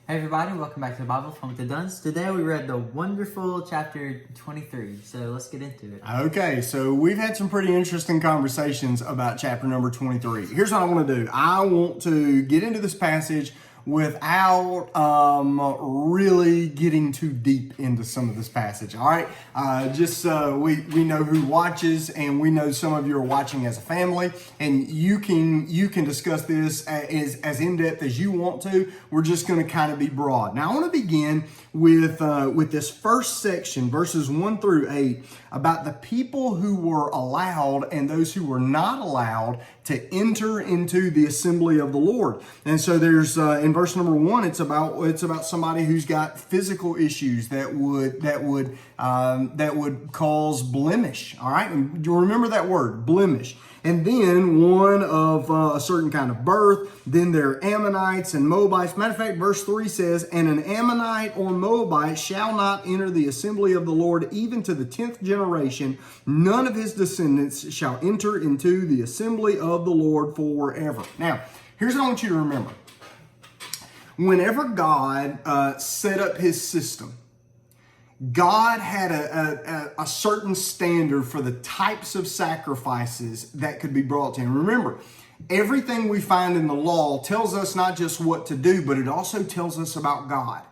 Hey everybody, welcome back to the Bible from the Duns. Today we read the wonderful chapter 23, so let's get into it. Okay, so we've had some pretty interesting conversations about chapter number 23. Here's what I want to do. I want to get into this passage without really getting too deep into some of this passage, all right? We know who watches, and we know some of you are watching as a family, and you can discuss this as in-depth as you want to. We're just going to kind of be broad. Now, I want to begin with this first section, verses 1 through 8, about the people who were allowed and those who were not allowed to enter into the assembly of the Lord. And so there's in verse number 1, it's about somebody who's got physical issues that would cause blemish. All right, and remember that word, blemish. And then one of a certain kind of birth. Then there are Ammonites and Moabites. Matter of fact, verse 3 says, "And an Ammonite or Moabite shall not enter the assembly of the Lord, even to the 10th generation. None of his descendants shall enter into the assembly of the Lord forever." Now, here's what I want you to remember. Whenever God set up his system, God had a certain standard for the types of sacrifices that could be brought to him. Remember, everything we find in the law tells us not just what to do, but it also tells us about God.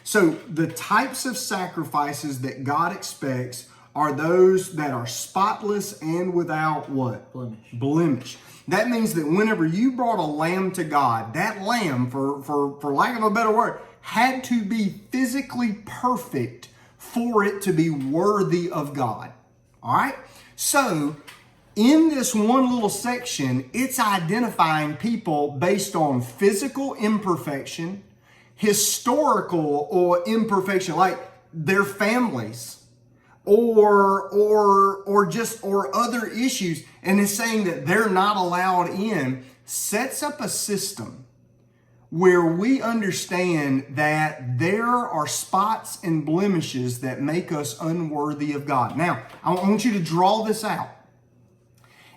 So the types of sacrifices that God expects are those that are spotless and without what? Blemish. That means that whenever you brought a lamb to God, that lamb, for lack of a better word, had to be physically perfect for it to be worthy of God. All right? So, in this one little section, it's identifying people based on physical imperfection, historical or imperfection, like their families, or other issues, and it's saying that they're not allowed in, sets up a system where we understand that there are spots and blemishes that make us unworthy of God. Now, I want you to draw this out.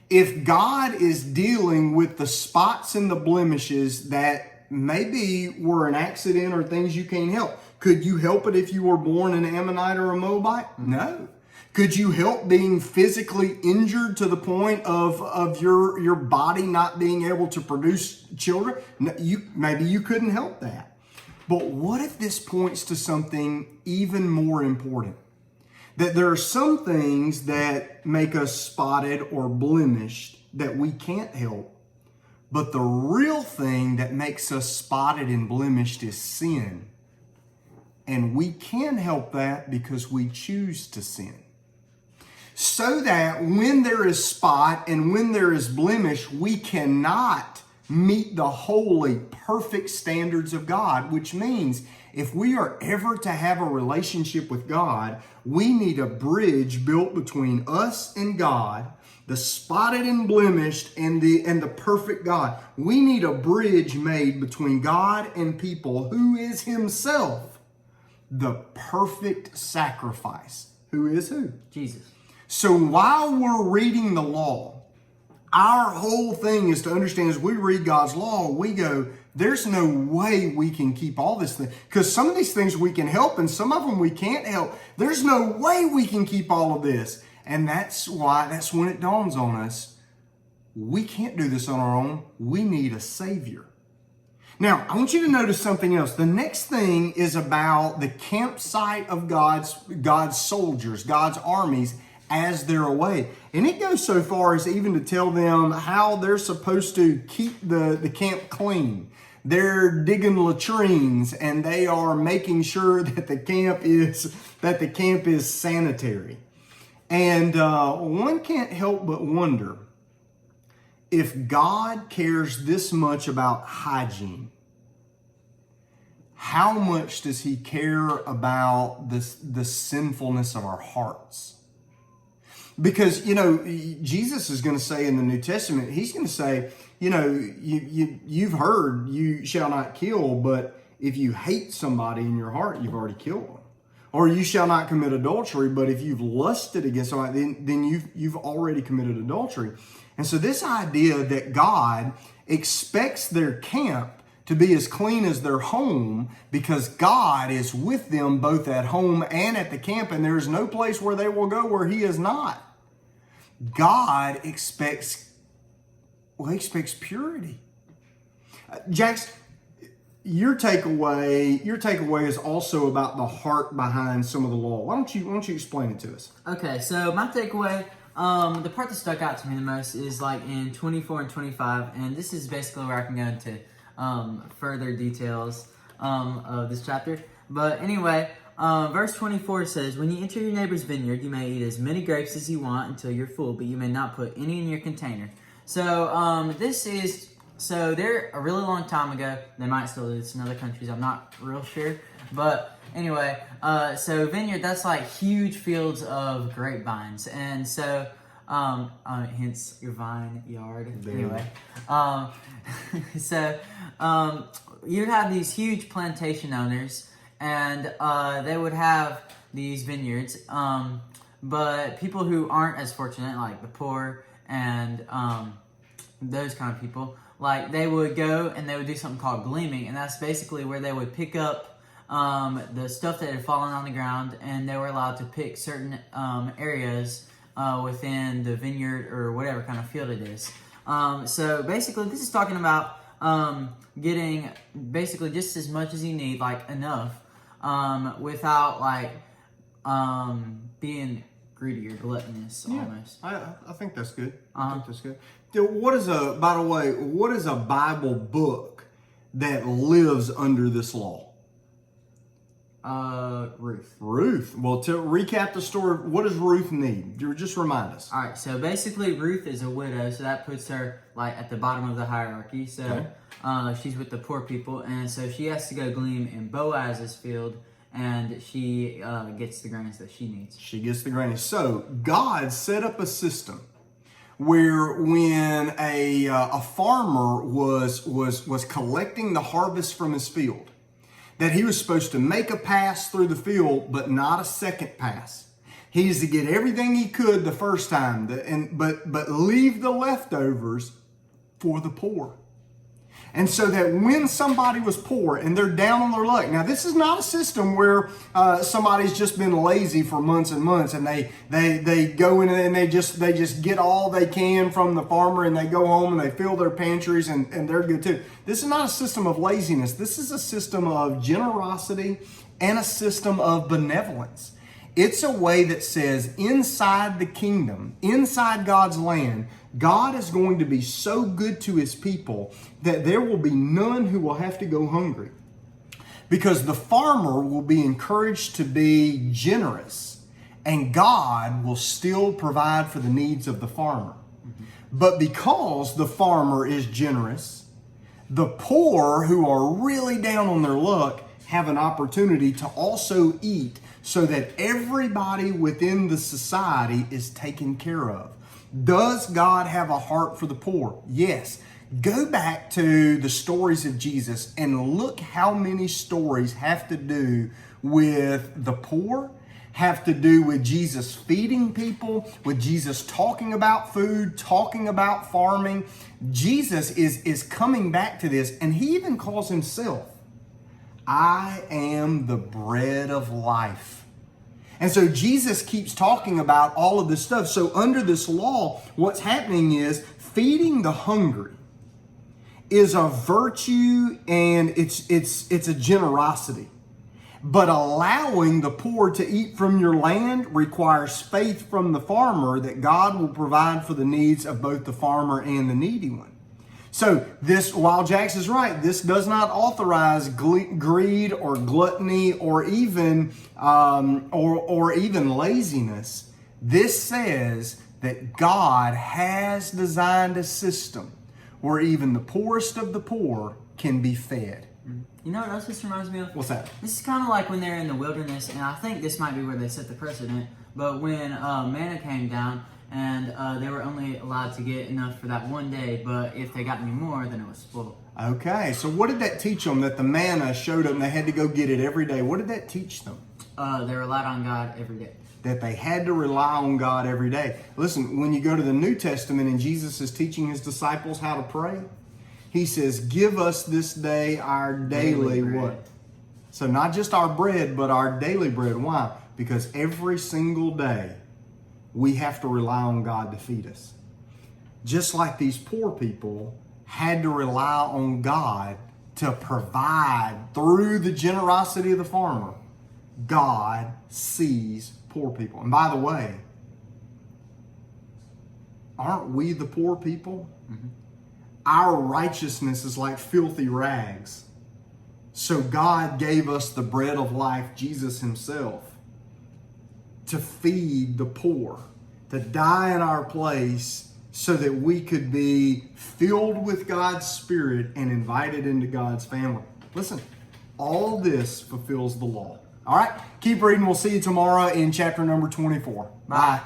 If God is dealing with the spots and the blemishes that maybe were an accident or things you can't help, could you help it if you were born an Ammonite or a Moabite? No. Could you help being physically injured to the point of your body not being able to produce children? No, maybe you couldn't help that. But what if this points to something even more important? That there are some things that make us spotted or blemished that we can't help. But the real thing that makes us spotted and blemished is sin. And we can help that because we choose to sin. So that when there is spot and when there is blemish, we cannot meet the holy, perfect standards of God, which means if we are ever to have a relationship with God, we need a bridge built between us and God, the spotted and blemished and the perfect God. We need a bridge made between God and people who is himself the perfect sacrifice. Who is who? Jesus. So while we're reading the law, our whole thing is to understand as we read God's law, we go, there's no way we can keep all this thing. Because some of these things we can help and some of them we can't help. There's no way we can keep all of this. And that's when it dawns on us, we can't do this on our own. We need a Savior. Now, I want you to notice something else. The next thing is about the campsite of God's soldiers, God's armies, as they're away. And it goes so far as even to tell them how they're supposed to keep the camp clean. They're digging latrines and they are making sure that the camp is sanitary. And one can't help but wonder, if God cares this much about hygiene, how much does he care about the sinfulness of our hearts? Because, Jesus is going to say in the New Testament, he's going to say, you've heard you shall not kill, but if you hate somebody in your heart, you've already killed them. Or you shall not commit adultery, but if you've lusted against somebody, then you've already committed adultery. And so this idea that God expects their camp to be as clean as their home, because God is with them both at home and at the camp, and there is no place where they will go where he is not. God expects purity. Jax, your takeaway is also about the heart behind some of the law. Why don't you explain it to us? Okay, so my takeaway, the part that stuck out to me the most is like in 24 and 25, and this is basically where I can go into further details of this chapter. But anyway, verse 24 says, "When you enter your neighbor's vineyard, you may eat as many grapes as you want until you're full, but you may not put any in your container." So there, a really long time ago, they might still do this in other countries, I'm not real sure. But anyway, so vineyard, that's like huge fields of grapevines. And so, hence your vine yard. Anyway, you'd have these huge plantation owners, and they would have these vineyards. But people who aren't as fortunate, like the poor and those kind of people, like they would go and they would do something called gleaming, and that's basically where they would pick up the stuff that had fallen on the ground, and they were allowed to pick certain areas within the vineyard or whatever kind of field it is. So basically, this is talking about getting basically just as much as you need, like enough, without like being greedy or gluttonous almost. I think that's good. I think that's good. What is a Bible book that lives under this law? Ruth. Ruth. Well, to recap the story, what does Ruth need? Just remind us. All right, so basically Ruth is a widow, so that puts her like at the bottom of the hierarchy. So she's with the poor people, and so she has to go glean in Boaz's field, and she gets the grains that she needs. She gets the grains. So God set up a system where when a farmer was collecting the harvest from his field, that he was supposed to make a pass through the field, but not a second pass. He is to get everything he could the first time, but leave the leftovers for the poor. And so that when somebody was poor and they're down on their luck, now this is not a system where somebody's just been lazy for months and months, and they go in and they just get all they can from the farmer, and they go home and they fill their pantries and they're good too. This is not a system of laziness. This is a system of generosity and a system of benevolence. It's a way that says inside the kingdom, inside God's land, God is going to be so good to his people that there will be none who will have to go hungry. Because the farmer will be encouraged to be generous, and God will still provide for the needs of the farmer. But because the farmer is generous, the poor who are really down on their luck have an opportunity to also eat, so that everybody within the society is taken care of. Does God have a heart for the poor? Yes. Go back to the stories of Jesus and look how many stories have to do with the poor, have to do with Jesus feeding people, with Jesus talking about food, talking about farming. Jesus is coming back to this, and he even calls himself, "I am the bread of life." And so Jesus keeps talking about all of this stuff. So under this law, what's happening is feeding the hungry is a virtue, and it's a generosity. But allowing the poor to eat from your land requires faith from the farmer that God will provide for the needs of both the farmer and the needy one. So this, while Jax is right, this does not authorize greed or gluttony or even laziness. This says that God has designed a system where even the poorest of the poor can be fed. You know what else this reminds me of? What's that? This is kind of like when they're in the wilderness, and I think this might be where they set the precedent, but when manna came down, and they were only allowed to get enough for that one day, but if they got any more, then it was spoiled. Okay, so what did that teach them, that the manna showed up and they had to go get it every day? What did that teach them? They relied on God every day. That they had to rely on God every day. Listen, when you go to the New Testament and Jesus is teaching his disciples how to pray, He says, give us this day our daily bread. what? So not just our bread, but our daily bread. Why? Because every single day we have to rely on God to feed us. Just like these poor people had to rely on God to provide through the generosity of the farmer. God sees poor people. And by the way, aren't we the poor people? Mm-hmm. Our righteousness is like filthy rags. So God gave us the bread of life, Jesus himself, to feed the poor, to die in our place so that we could be filled with God's Spirit and invited into God's family. Listen, all this fulfills the law. All right, keep reading. We'll see you tomorrow in chapter number 24. Bye.